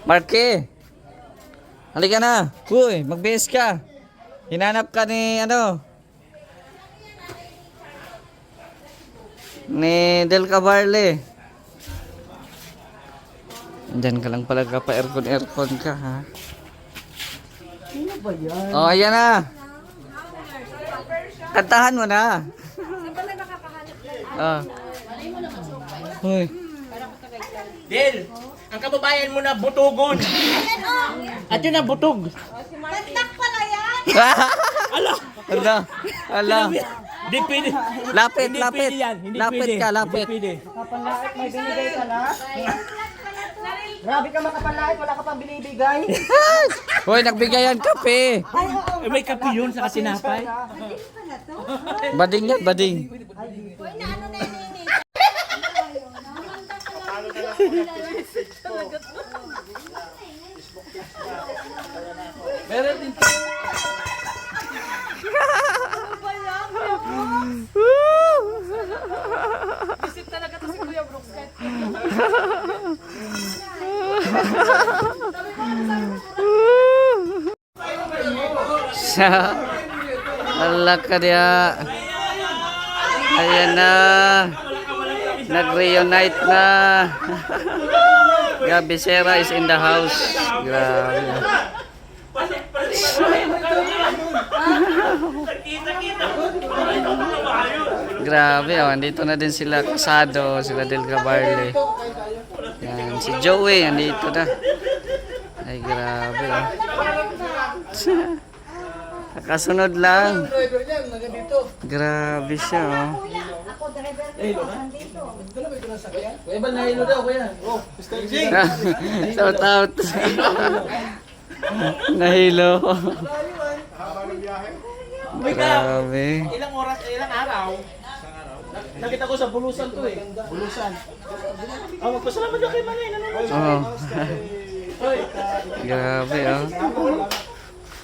Marky. Halika na. Uy, mag-base ka. Hinanap ka ni ni Del Cabarle. Diyan ka lang pala ka pa aircon ka ha. Sino ba yan? Oh, ayan na. Kantahan mo na. Ah. Uy. Del, ang kababayan mo na butugon. At yun ang butog. Kantak pala yan! Ala. Hindi pwede. Lapit. Hindi pwede yan. Hindi Lapit pwede. ka, lapit. Hindi pwede. Kapanlait, may binigay ka na? Grabe ka makapanlait, wala ka pang binibigay. Hoy, nagbigayan kape. Eh, may kape yun sa kasinapay. Bading yan, bading. Uy, na ano na yun eh. Meron din. Isip talaga to si Kuya Brooksett. Ala ka dia. Ayan na. Nag-reunite na. Gabi Sera is in the house. Grabe. Grabe, oh, andito na din sila Casado, sila Del Cabarle. Yan, si Joey andito na. Ay, grabe, oh. Kasunod lang. Grabe siya, oh. Ako, driver ko. Nandito. Kuya, nahilo daw, kuya. Oh, Mr. Jing. Shout out. Nahilo. Grabe. Ilang oras, ilang araw? Nakita ko sa bulusan to eh. Bulusan. Oh, magpasalamat ka kay Manay. Nanonood. Oh. Hoy. Grabe, oh.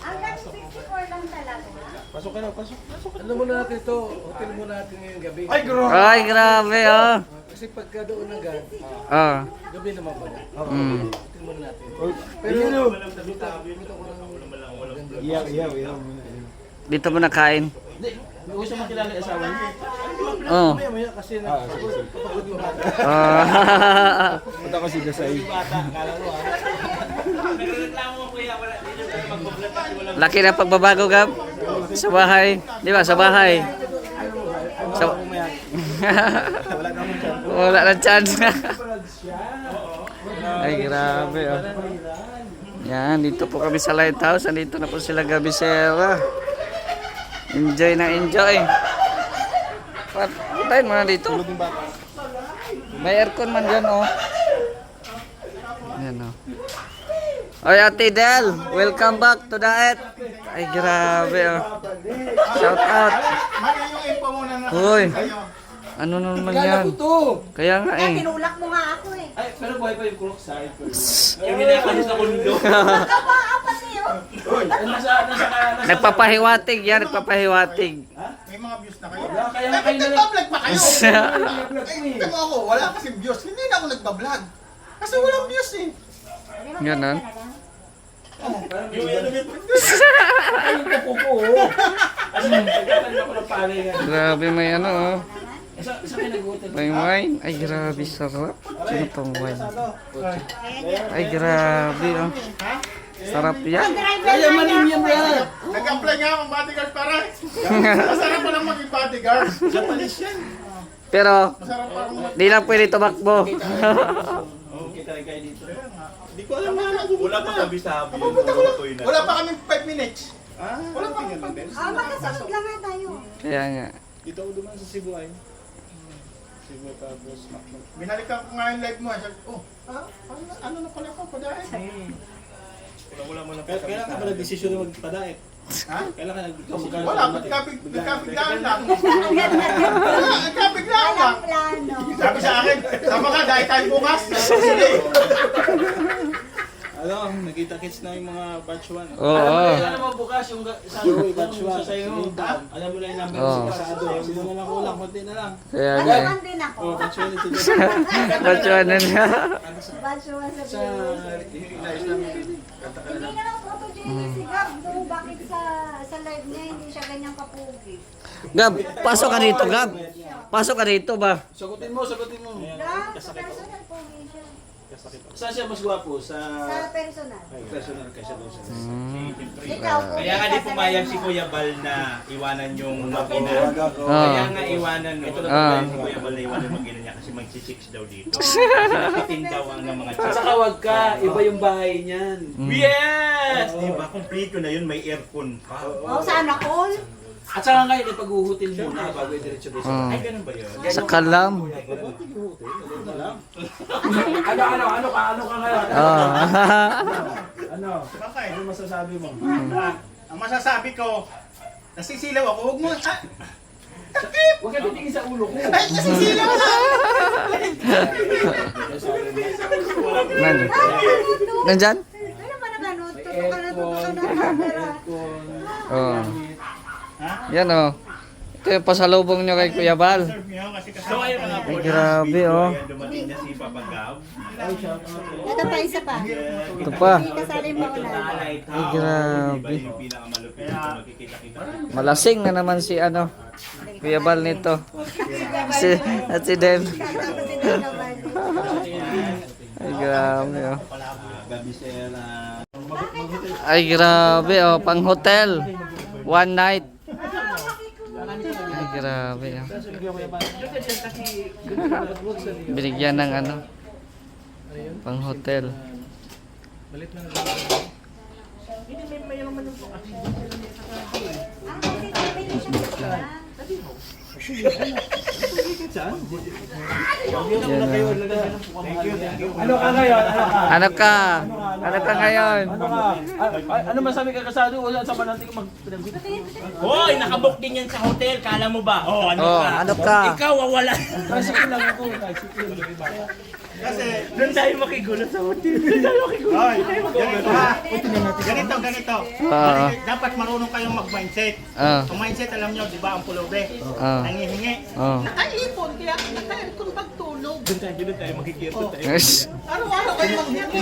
Hanggang 64 lang talaga. Pasok ka na, pasok. Ano muna natin ito, hotel muna natin ngayong gabi. Ay, bro. Ay, grabe, oh. Kasi pagka doon agad, Oh. gabi naman pala. Hotel muna natin. Pero Dito mo nakain. Hindi, hindi ko siya makilala yung asawa niya. Oh. Maya kasi kapag yung bata. Ah. Punta kasi na sa iyo. Bata, akala mo ah. Nagreklamo mo kuya, wala dito tayo mag-vlog kasi wala. Laki na pagbabago, Gab. Sa bahay. Di ba? Sa bahay. Sa... Wala na chance. Ay, grabe, oh. Yan, dito po kami sa lighthouse. Andito na po sila Gabi Sera. Enjoy na enjoy. Patayin mo na dito. May aircon man dyan, oh. Yan, oh. Oy, Ate Del, welcome back to the et. Ay, grabe, oh. Shout out. Hoy, ano naman yan? Kaya nga, eh. Tinulak mo nga ako eh. Ay, pero buhay pa yung kulok side. Yung ginagawa sa kundo. Kapaapat niyo. Nasa Nagpapahiwatig yan, nagpapahiwatig. May mga views na kayo. kaya kayo na lang. Nagbablog pa kayo. Ito mo ako, wala kasi views. Hindi na ako nagbablog. Kasi walang views eh. Ganon. Yung yung kuko. Ano, nagkakaroon ako ng pare nga. Grabe, may ano, oh. Isa kayo nag-hotel. May wine. Ay, grabe, sarap. Sino tong wine? Ay, grabe, oh. Sarap yan. Kaya manin yan yan. Nag-apply nga akong bodyguard para. Masarap pa lang maging bodyguard. Japanese yan. Pero, Masarap pa lang. di lang pwede tumakbo. Kita rin kayo dito. Hindi ko alam na Wala pa sabi-sabi. Wala pa kami 5 minutes. Wala pa kami 5 minutes. Magkasunod lang nga tayo. Kaya nga. Dito ako dumaan sa Cebu ay. Cebu tapos Macau. Binalikan ko nga yung live mo. Sabi, oh, ano na pala ako, padahin. Wala mo lang Kailan ka ba nag-desisyon na magpadait? Ha? Kailan ka nag-desisyon? Wala, nagkabiglaan lang. Wala, nagkabiglaan lang. Walang plano. Sabi sa akin, sama ka, dahil tayo bukas. Sige. Ano, nakita-kits na yung mga batch 1. Oo. Alam mo bukas yung sa batch yung 1. sa iyo. Alam mo na yung number Oo. mo sa Pasado. Sino na lang kulang, konti na lang. Kaya Ano nga eh. man din ako. Oh, batch 1 ito dyan. Batchuan na niya. Bachelor sa Sa inayos lang yung kata ka Hindi lang. naman photogenic si Gab. Kung bakit sa live niya hindi siya ganyang kapugi. Gab, pasok ka dito, Gab. Pasok ka dito ba? Sagutin mo, sagutin mo. Gab, sa personal pogi siya. Saan siya mas gwapo? Sa Sa personal. personal ka siya daw sa Ikaw, Kaya nga di pumayag si Kuya Bal na iwanan yung mag-ina. Kaya nga iwanan, ito na pumayag si Kuya Bal na iwanan yung mag-ina niya kasi magsi-chicks daw dito. Nakitin daw ang ng mga chicks. Saka wag ka, iba yung bahay niyan. Yes! Diba? Kompleto na yun, may aircon pa. Oh, sana all. At saka ngayon, ipag-uhutin muna bago i-diretso din Oh. Ay, ganun ba yun? Sa kalam. Ano ka ngayon? Oh. Ano? Ano masasabi mo? Ang masasabi ko, nasisilaw ako, huwag mo, Huwag ka titingin sa ulo ko. ay, nasisilaw ako! Nandyan? Ano man ang ano? Tutukan na camera. Oh. Yan oh. Ito yung pasalubong nyo kay Kuya Bal. Serve niyo kasi So ayun mga po. Ay, grabe, oh. Dumating na si Papa Gab. Ito pa, isa pa. Ito pa. Hindi kasali mo ulan. Ay, grabe. Yung pinakamalupit na magkikita-kita. Malasing na naman si ano. Kuya Bal nito. At si Del. Tapos hindi ka bali. Ay, grabe oh. Gabi sir, Ay, grabe oh. Pang hotel. One night. Ay, grabe oh. Binigyan ng ano. Pang hotel. ano ka ngayon? Ano ka? Ano ka ngayon? Ano masabi ka kasado? Wala sa mananting mag... Hoy, nakabook din yan sa hotel. Kala mo ba? Oh, ano Oh, ka? ano ka? Ikaw wala. Tricycle lang ako. Kasi, Doon tayo makigulo sa hotel. Doon tayo makigulo. oy, ganito. Oo. Dapat marunong kayong mag-mindset. Ah. Ang mindset, alam nyo, di ba, ang pulubi, Ah. nangihingi. Oh. Nakaipon, kaya nakaipon magtulog. Doon tayo makikita tayo. Yes. Araw-araw kayo maghingi.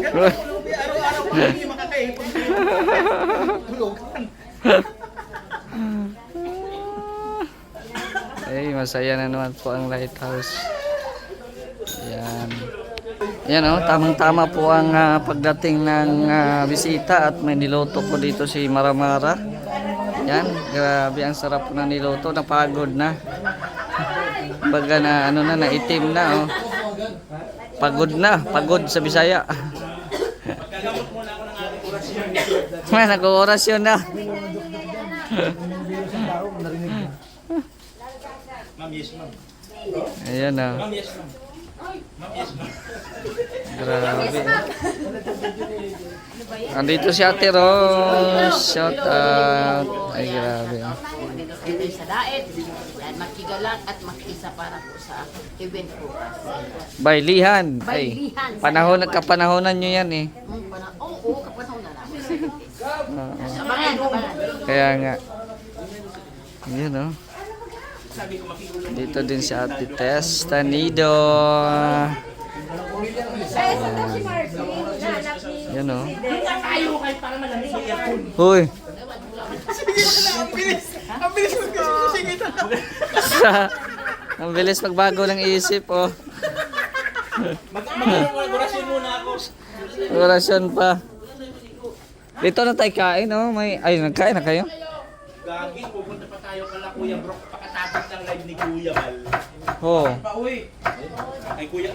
Ganun pulubi, araw-araw kayo hindi makakaipon. Tulugan. Ay, masaya na naman po ang lighthouse. Ayan. Yan oh, tamang-tama po ang pagdating ng bisita at may niluto po dito si Maramara. Yan, grabe ang sarap po na niluto, napagod na. Baga na ano na, naitim na oh. Pagod sa Bisaya. May nag-orasyon na. Ma'am, yes ma'am. Ayan oh. Ma'am, yes ma'am. Grabe. Andito si Ate Rose. Shout out. Ay, grabe. oh. Dito sa daet, yan, makigalak at makisa para po sa event po. Bailihan. Ay, Bailihan. kapanahonan nyo yan eh. Oo, kapanahon na namin. Abangan. Kaya nga. Yun oh. Dito din si Ate Tess Tanido. Yan oh. Hoy. Ang bilis magbago ng isip oh. Mag-orasyon muna ako. Orasyon pa. Dito na tayo kain oh. Nagkain na kayo? Gagi, pupunta pa tayo kala Kuya Brock. Pakatapos ng live ni Kuya Bal. Oh. Pauwi. Ay Kuya.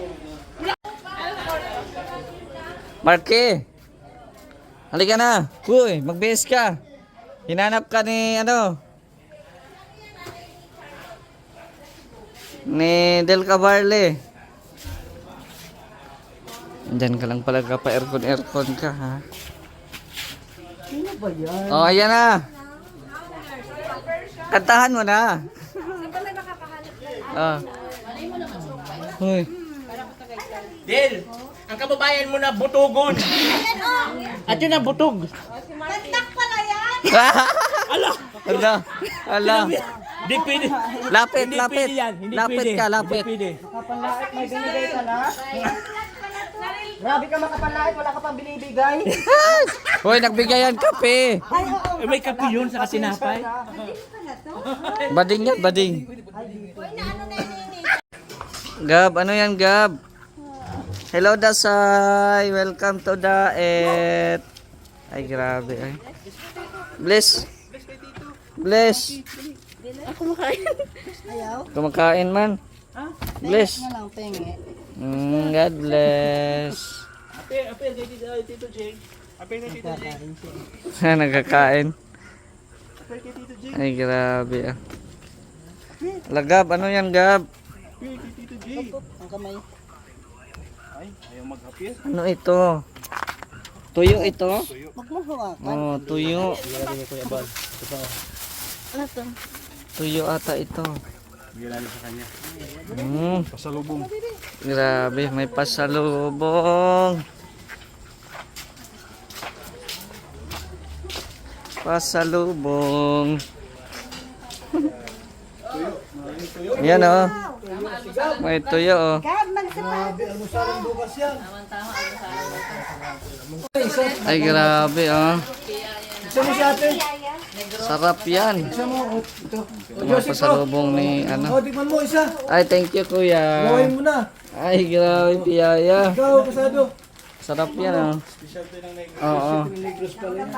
Marky. Halika na. Uy, mag-base ka. Hinanap ka ni ni Del Cabarle. Diyan ka lang pala ka pa aircon ka ha. Sino ba yan? Oh, ayan na. Kantahan mo na. Ah. Hoy. Del, ang kababayan mo na butugon. At yun ang butog. Kantak pala yan! Ala. Ala. Hindi pwede. Lapit, Hindi lapit. pwede yan. Hindi Lapit pwede. ka, lapit. Hindi pwede. Makapanlait, may binigay ka na. Grabe ka makapanlait, wala ka pang binibigay. Hoy, nagbigayan kape. Ay, oo. Eh, may kape yun sa katinapay. Bading yan, bading. Gab, ano yan, Gab? Hello, Dasay. Welcome to Daet. Ay, grabe. Ay. Bless. Bless. Kumakain man. Bless. Lang, penge. God bless. Ape, kay Tito Jake. Ape kay Tito Jake. Nagkakain. Ape kay Tito Jake. Ay, grabe. Ah. Lagab, ano yan, Gab? Ape kay Tito Jake. Ang kamay. Ay, ayaw mag-appear. Ano ito? Tuyo ito? Huwag mong hawakan. Oh, tuyo. Bigyan Kuya Bal. Ano to? Tuyo ata ito. Bigyan sa kanya. Pasalubong. Grabe, may pasalubong. Pasalubong. Yan oh. May tuyo oh. Gab, magsapat! Ay grabe oh. Gusto mo si ate? Sarap yan. Gusto mo? Ito. Mga pasalubong ni ano. O, tikman mo isa. Ay, thank you kuya. Gawin mo na. Ay, grabe piyaya. Ikaw, kasado. Sarap yan oh. Oo. Negros pala yan.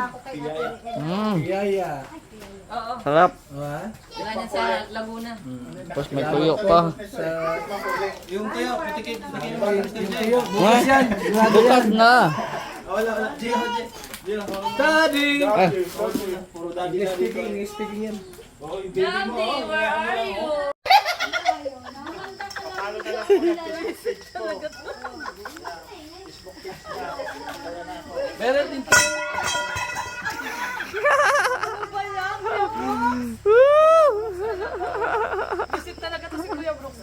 Mm, Yaya. sarap. Ha? Sa Laguna. Tapos may tuyo pa. Yung kayo, pitikit mo. Bukas yan. Sigurado Bukas yan. na. Wala. Daddy! Ay, Puro daddy English speaking yan. Meron din Isip talaga to si Kuya Brooks.